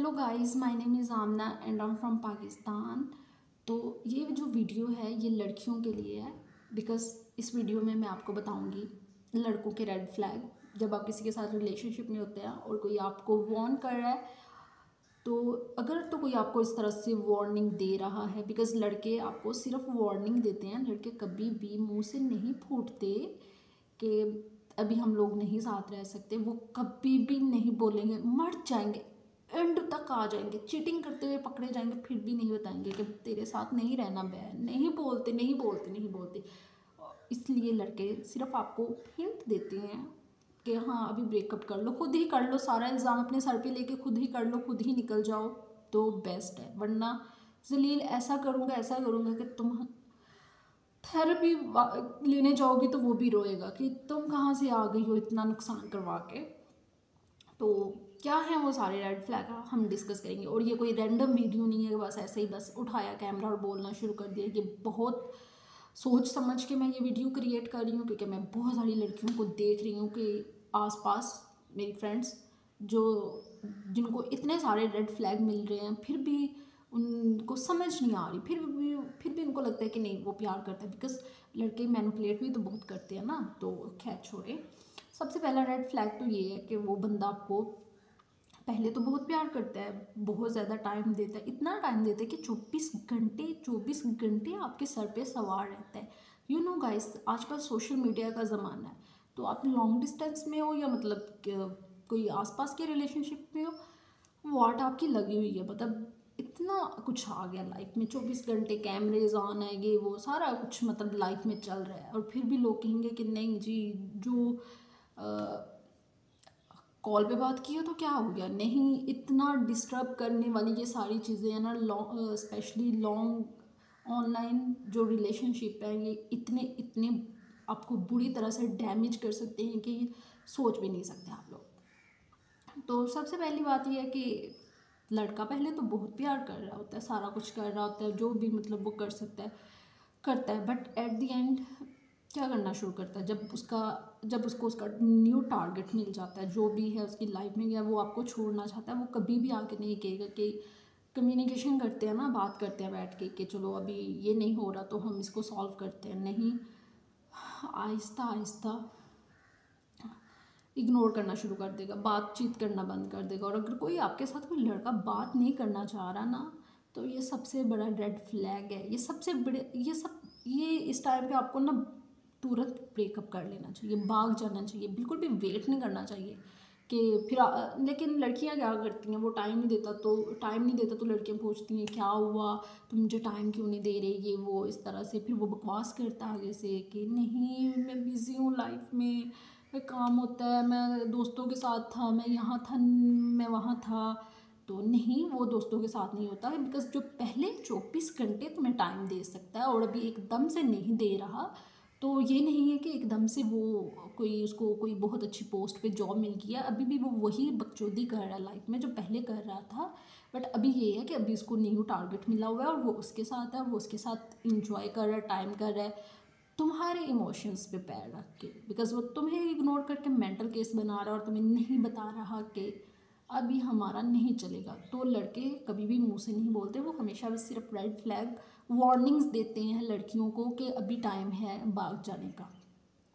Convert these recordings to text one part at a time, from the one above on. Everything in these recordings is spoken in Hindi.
Hello guys, my name is Amna and I am from Pakistan. तो ये जो वीडियो है ये लड़कियों के लिए है, बिकॉज़ इस वीडियो में मैं आपको बताऊंगी लड़कों के रेड फ्लैग। जब आप किसी के साथ रिलेशनशिप में होते हैं और कोई आपको वार्न कर रहा है, तो अगर तो कोई आपको इस तरह से वार्निंग दे रहा है, बिकॉज़ लड़के आपको सिर्फ वार्निंग देते हैं, लड़के कभी भी मुंह से नहीं फूटते कि अभी हम लोग नहीं साथ रह सकते। वो कभी भी नहीं बोलेंगे, मर जाएंगे, एंड तक आ जाएंगे, चीटिंग करते हुए पकड़े जाएंगे, फिर भी नहीं बताएंगे कि तेरे साथ नहीं रहना बहन। नहीं बोलते, नहीं बोलते, नहीं बोलते। इसलिए लड़के सिर्फ आपको हिंट देते हैं कि हाँ अभी ब्रेकअप कर लो, खुद ही कर लो, सारा इल्ज़ाम अपने सर पे लेके खुद ही कर लो, खुद ही निकल जाओ तो बेस्ट है। वरना जलील ऐसा करूँगा कि तुम थेरेपी लेने जाओगी तो वो भी रोएगा कि तुम कहाँ से आ गई हो इतना नुकसान करवा के। तो क्या है वो सारे रेड फ्लैग हम डिस्कस करेंगे। और ये कोई रैंडम वीडियो नहीं है, बस ऐसे ही बस उठाया कैमरा और बोलना शुरू कर दिया। ये बहुत सोच समझ के मैं ये वीडियो क्रिएट कर रही हूँ, क्योंकि मैं बहुत सारी लड़कियों को देख रही हूँ कि आसपास मेरी फ्रेंड्स जो जिनको इतने सारे रेड फ्लैग मिल रहे हैं, फिर भी उनको समझ नहीं आ रही, फिर भी उनको लगता है कि नहीं वो प्यार करता है। बिकॉज लड़के मैनिपुलेट भी तो बहुत करते हैं ना। तो खैर छोड़े, सबसे पहला रेड फ्लैग तो ये है कि वो बंदा आपको पहले तो बहुत प्यार करता है, बहुत ज़्यादा टाइम देता है, इतना टाइम देता है कि 24 घंटे आपके सर पे सवार रहता है। यू नो गाइस, आजकल सोशल मीडिया का ज़माना है, तो आप लॉन्ग डिस्टेंस में हो या मतलब कोई आसपास के रिलेशनशिप में हो, वाट आपकी लगी हुई है। मतलब इतना कुछ आ गया लाइफ में, 24 घंटे कैमरेज ऑन है, ये वो सारा कुछ मतलब लाइफ में चल रहा है। और फिर भी लोग कहेंगे कि नहीं जी, जो कॉल पे बात की हो तो क्या हो गया। नहीं, इतना डिस्टर्ब करने वाली ये सारी चीज़ें हैं ना, स्पेशली लॉन्ग ऑनलाइन जो रिलेशनशिप है, ये इतने इतने आपको बुरी तरह से डैमेज कर सकते हैं कि सोच भी नहीं सकते आप लोग। तो सबसे पहली बात यह है कि लड़का पहले तो बहुत प्यार कर रहा होता है, सारा कुछ कर रहा होता है, जो भी मतलब वो कर सकता है करता है, बट एट द एंड क्या करना शुरू करता है, जब उसको उसका न्यू टारगेट मिल जाता है, जो भी है उसकी लाइफ में, या वो आपको छोड़ना चाहता है, वो कभी भी आके नहीं कहेगा कि कम्युनिकेशन करते हैं ना, बात करते हैं बैठ के कि चलो अभी ये नहीं हो रहा तो हम इसको सॉल्व करते हैं। नहीं, आहिस्ता आहिस्ता इग्नोर करना शुरू कर देगा, बातचीत करना बंद कर देगा। और अगर कोई आपके साथ कोई लड़का बात नहीं करना चाह रहा ना, तो ये सबसे बड़ा रेड फ्लैग है। ये इस टाइम पे आपको ना तुरंत ब्रेकअप कर लेना चाहिए, भाग जाना चाहिए, बिल्कुल भी वेट नहीं करना चाहिए कि फिर लेकिन लड़कियां क्या करती हैं, वो टाइम नहीं देता तो लड़कियां पूछती हैं क्या हुआ, तुम मुझे टाइम क्यों नहीं दे रहे, ये वो इस तरह से। फिर वो बकवास करता है आगे से कि नहीं मैं बिज़ी हूँ लाइफ में, काम होता है, मैं दोस्तों के साथ था, मैं यहाँ था, मैं वहाँ था। तो नहीं, वो दोस्तों के साथ नहीं होता है, बिकॉज जो पहले 24 घंटे तुम्हें टाइम दे सकता है और अभी एकदम से नहीं दे रहा, तो ये नहीं है कि एकदम से वो उसको कोई बहुत अच्छी पोस्ट पे जॉब मिल गया, अभी भी वो वही बकचोदी कर रहा है लाइफ में जो पहले कर रहा था। बट अभी ये है कि अभी उसको न्यू टारगेट मिला हुआ है और वो उसके साथ है, वो उसके साथ इंजॉय कर रहा है, टाइम कर रहा है तुम्हारे इमोशंस पे पैर रख के, बिकॉज वो तुम्हें इग्नोर करके मेंटल केस बना रहा है और तुम्हें नहीं बता रहा कि अभी हमारा नहीं चलेगा। तो लड़के कभी भी मुंह से नहीं बोलते, वो हमेशा बस सिर्फ रेड फ्लैग वार्निंग्स देते हैं लड़कियों को कि अभी टाइम है भाग जाने का।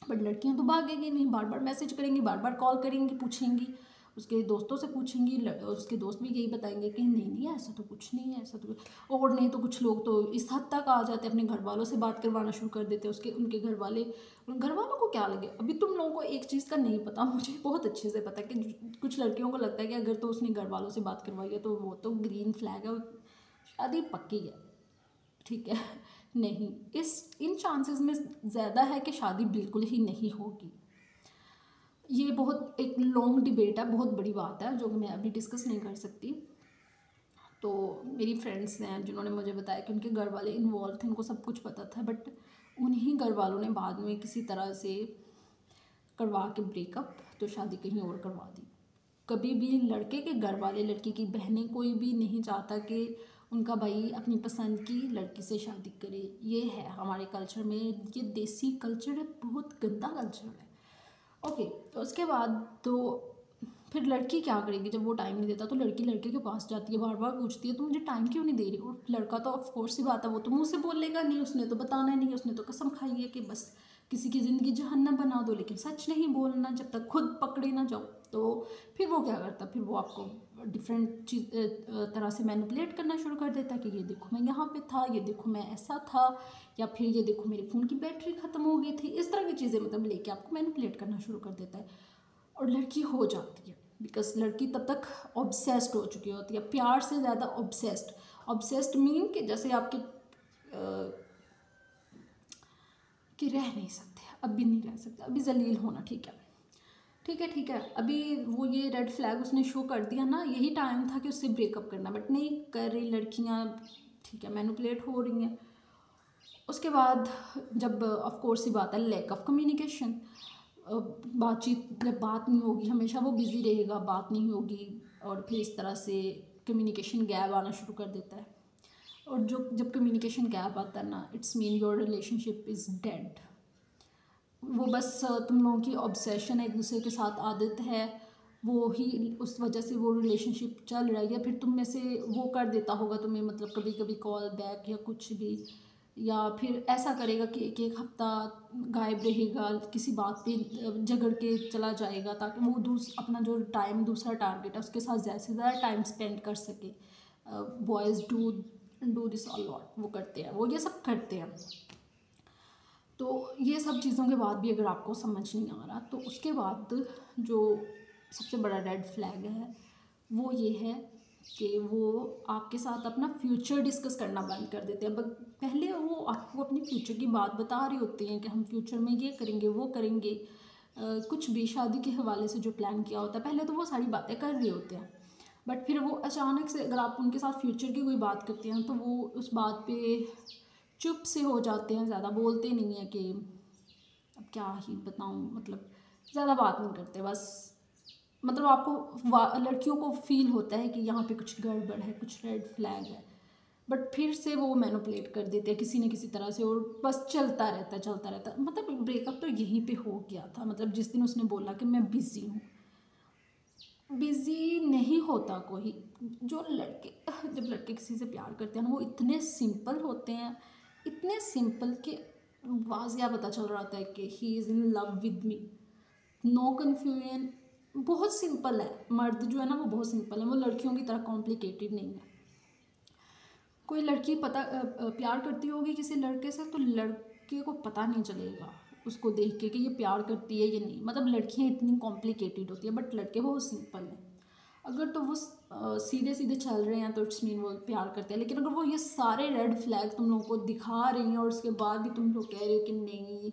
बट लड़कियां तो भागेंगी नहीं, बार बार मैसेज करेंगी, बार बार कॉल करेंगी, पूछेंगी, उसके दोस्तों से पूछेंगी, और उसके दोस्त भी यही बताएंगे कि नहीं नहीं ऐसा तो कुछ नहीं है, ऐसा तो और नहीं तो कुछ लोग तो इस हद तक आ जाते हैं, अपने घर वालों से बात करवाना शुरू कर देते हैं। उनके घर वालों को क्या लगे। अभी तुम लोगों को एक चीज़ का नहीं पता, मुझे बहुत अच्छे से पता है कि कुछ लड़कियों को लगता है कि अगर तो उसने घर वालों से बात करवाई है तो वो तो ग्रीन फ्लैग है, शादी पक्की है, ठीक है। नहीं, इन चांसेस में ज़्यादा है कि शादी बिल्कुल ही नहीं होगी। ये बहुत एक लॉन्ग डिबेट है, बहुत बड़ी बात है जो मैं अभी डिस्कस नहीं कर सकती। तो मेरी फ्रेंड्स हैं जिन्होंने मुझे बताया कि उनके घर वाले इन्वॉल्व थे, उनको सब कुछ पता था, बट उन्हीं घर वालों ने बाद में किसी तरह से करवा के ब्रेकअप, तो शादी कहीं और करवा दी। कभी भी लड़के के घर वाले, लड़की की बहनें, कोई भी नहीं चाहता कि उनका भाई अपनी पसंद की लड़की से शादी करे। ये है हमारे कल्चर में, ये देसी कल्चर है, बहुत गंदा कल्चर है। ओके, तो उसके बाद तो फिर लड़की क्या करेगी जब वो टाइम नहीं देता, तो लड़की लड़के के पास जाती है, बार बार पूछती है तो मुझे टाइम क्यों नहीं दे रही। और लड़का तो ऑफ कोर्स सी बात है, वो तो मुँह से बोल लेगा नहीं, उसने तो बताना नहीं है, उसने तो कसम खाई है कि बस किसी की ज़िंदगी जहन्नम बना दो, लेकिन सच नहीं बोलना जब तक खुद पकड़े ना जाओ। तो फिर वो क्या करता है, फिर वो आपको डिफरेंट चीज़ तरह से मैनिपुलेट करना शुरू कर देता है कि ये देखो मैं यहाँ पे था, ये देखो मैं ऐसा था, या फिर ये देखो मेरे फ़ोन की बैटरी ख़त्म हो गई थी। इस तरह की चीज़ें मतलब लेके आपको मैनिपुलेट करना शुरू कर देता है। और लड़की हो जाती है, बिकॉज लड़की तब तक ऑब्सेस्ड हो चुकी होती है, प्यार से ज़्यादा ऑब्सेस्ड। ऑब्सेस्ड मीन कि जैसे आपके कि रह नहीं सकते, अब भी नहीं रह सकते, अभी जलील होना, ठीक है ठीक है ठीक है। अभी वो ये रेड फ्लैग उसने शो कर दिया ना, यही टाइम था कि उससे ब्रेकअप करना, बट नहीं कर रही लड़कियां, ठीक है, मैनिपुलेट हो रही हैं। उसके बाद जब ऑफ कोर्स ही बात है लैक ऑफ कम्युनिकेशन, बातचीत, जब बात नहीं होगी, हमेशा वो बिज़ी रहेगा, बात नहीं होगी, और फिर इस तरह से कम्युनिकेशन गैप आना शुरू कर देता है। और जो जब कम्युनिकेशन गैप आता है ना, it's mean your relationship is dead. वो बस तुम लोगों की ऑब्सेशन है, एक दूसरे के साथ आदत है, वो ही उस वजह से वो रिलेशनशिप चल रहा है। या फिर तुम में से वो कर देता होगा तुम्हें, मतलब कभी कभी कॉल बैक या कुछ भी, या फिर ऐसा करेगा कि एक एक हफ्ता गायब रहेगा, किसी बात पे झगड़ के चला जाएगा, ताकि वो अपना जो टाइम दूसरा टारगेट है उसके साथ ज़्यादा से ज़्यादा टाइम स्पेंड कर सके। Boys do this a lot, वो करते हैं, वो ये सब करते हैं। तो ये सब चीज़ों के बाद भी अगर आपको समझ नहीं आ रहा, तो उसके बाद जो सबसे बड़ा रेड फ्लैग है वो ये है कि वो आपके साथ अपना फ्यूचर डिस्कस करना बंद कर देते हैं। पहले वो आपको अपने फ्यूचर की बात बता रहे होते हैं कि हम फ्यूचर में ये करेंगे वो करेंगे, कुछ भी शादी के हवाले से जो प्लान किया होता है पहले तो वो सारी बातें कर रहे होते हैं। बट फिर वो अचानक से अगर आप उनके साथ फ्यूचर की कोई बात करते हैं तो वो उस बात पे चुप से हो जाते हैं, ज़्यादा बोलते नहीं है कि अब क्या ही बताऊँ, मतलब ज़्यादा बात नहीं करते बस। मतलब आपको लड़कियों को फील होता है कि यहाँ पे कुछ गड़बड़ है, कुछ रेड फ्लैग है, बट फिर से वो मैनिपुलेट कर देते हैं किसी न किसी तरह से, और बस चलता रहता है चलता रहता है। मतलब ब्रेकअप तो यहीं पे हो गया था, मतलब जिस दिन उसने बोला कि मैं बिज़ी हूँ। बिज़ी नहीं होता कोई, जब लड़के किसी से प्यार करते हैं ना, वो इतने सिंपल होते हैं, इतने सिंपल कि वाज़िया पता चल रहा था कि he is in love with me, no confusion. बहुत सिंपल है, मर्द जो है ना वो बहुत सिंपल है, वो लड़कियों की तरह कॉम्प्लिकेटेड नहीं है। कोई लड़की प्यार करती होगी किसी लड़के से, तो लड़के को पता नहीं चलेगा उसको देख के कि ये प्यार करती है या नहीं। मतलब लड़कियां इतनी कॉम्प्लिकेटेड होती है, बट लड़के बहुत सिंपल हैं। अगर तो वो सीधे सीधे चल रहे हैं तो इट्स मीन वो प्यार करते हैं। लेकिन अगर वो ये सारे रेड फ्लैग तुम लोगों को दिखा रही हैं और उसके बाद भी तुम लोग कह रहे हो कि नहीं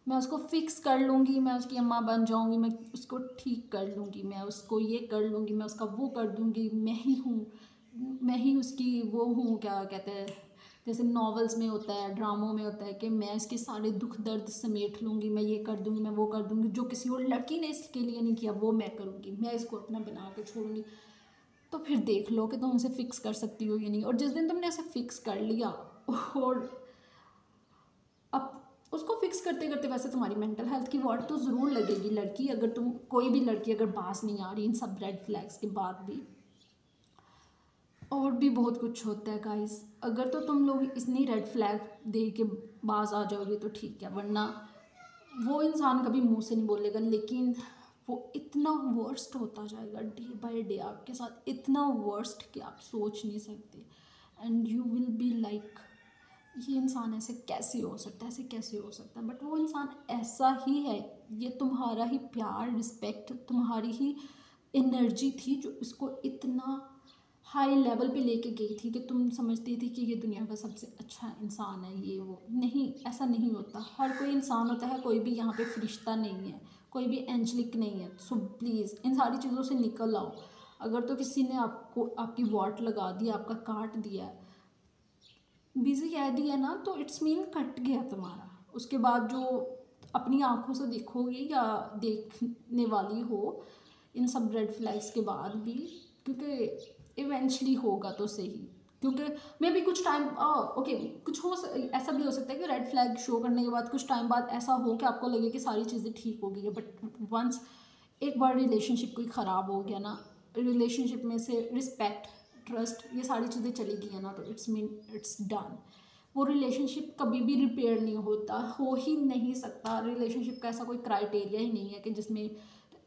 मैं उसको फिक्स कर लूँगी, मैं उसकी अम्मा बन जाऊँगी, मैं उसको ठीक कर लूँगी, मैं उसको ये कर लूँगी, मैं उसका वो कर दूँगी, मैं ही उसकी वो हूँ, क्या कहते हैं, जैसे नॉवेल्स में होता है, ड्रामों में होता है कि मैं इसके सारे दुख दर्द समेट लूँगी, मैं ये कर दूँगी, मैं वो कर दूँगी, जो किसी और लड़की ने इसके लिए नहीं किया वो मैं करूँगी, मैं इसको अपना बना के छोड़ूंगी। तो फिर देख लो कि तुम उसे फिक्स कर सकती हो या नहीं। और जिस दिन तुमने उसे फिक्स कर लिया, और अब उसको फिक्स करते करते वैसे तुम्हारी मेंटल हेल्थ की वाट तो ज़रूर लगेगी। लड़की अगर तुम कोई भी लड़की अगर पास नहीं आ रही इन सब रेड फ्लैग्स के बाद भी, और भी बहुत कुछ होता है गाइस। अगर तो तुम लोग इतनी रेड फ्लैग दे के बाज आ जाओगे तो ठीक है, वरना वो इंसान कभी मुंह से नहीं बोलेगा, लेकिन वो इतना वर्स्ट होता जाएगा डे बाय डे आपके साथ, इतना वर्स्ट कि आप सोच नहीं सकते। And you will be like ये इंसान ऐसे कैसे हो सकता है, ऐसे कैसे हो सकता है, बट वो इंसान ऐसा ही है। ये तुम्हारा ही प्यार, रिस्पेक्ट, तुम्हारी ही एनर्जी थी जो इसको इतना हाई लेवल पे लेके गई थी कि तुम समझती थी कि ये दुनिया का सबसे अच्छा इंसान है। ये वो नहीं, ऐसा नहीं होता। हर कोई इंसान होता है, कोई भी यहाँ पे फरिश्ता नहीं है, कोई भी एंजलिक नहीं है। सो प्लीज़ इन सारी चीज़ों से निकल आओ। अगर तो किसी ने आपको आपकी वॉट लगा दी, आपका काट दिया, बिजी कह दिया ना, तो इट्स मीन कट गया तुम्हारा। उसके बाद जो अपनी आंखों से देखोगे या देखने वाली हो इन सब रेड फ्लैग्स के बाद भी, क्योंकि इवेंचुअली होगा तो सही, क्योंकि मे भी कुछ टाइम ओके कुछ ऐसा भी हो सकता है कि रेड फ्लैग शो करने के बाद कुछ टाइम बाद ऐसा हो कि आपको लगे कि सारी चीज़ें ठीक हो गई है, बट वंस एक बार रिलेशनशिप कोई ख़राब हो गया ना, रिलेशनशिप में से रिस्पेक्ट, ट्रस्ट, ये सारी चीज़ें चली गई हैं ना, तो इट्स डन। वो रिलेशनशिप कभी भी रिपेयर नहीं होता, हो ही नहीं सकता। रिलेशनशिप का ऐसा कोई क्राइटेरिया ही नहीं है कि जिसमें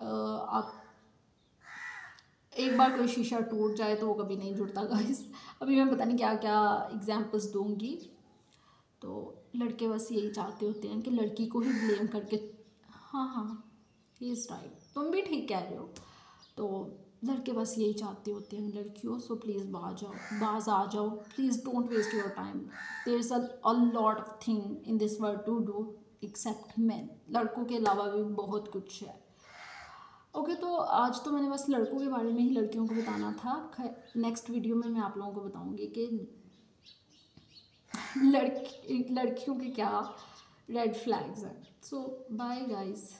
आप एक बार कोई शीशा टूट जाए तो वो कभी नहीं जुड़ता गाइस। अभी मैं पता नहीं क्या क्या एग्जांपल्स दूंगी। तो लड़के बस यही चाहते होते हैं कि लड़की को ही ब्लेम करके, हाँ हाँ ही इज़ राइट, तुम भी ठीक कह रहे हो। तो लड़के बस यही चाहते होते हैं लड़कियों, सो प्लीज़ बाज आ जाओ, please don't waste your time. There is a lot of thing in this world to do except man. लड़कों के अलावा भी बहुत कुछ है। ओके, तो आज तो मैंने बस लड़कों के बारे में ही लड़कियों को बताना था। नेक्स्ट वीडियो में मैं आप लोगों को बताऊंगी कि लड़कियों के क्या रेड फ्लैग्स हैं। सो बाय गाइस।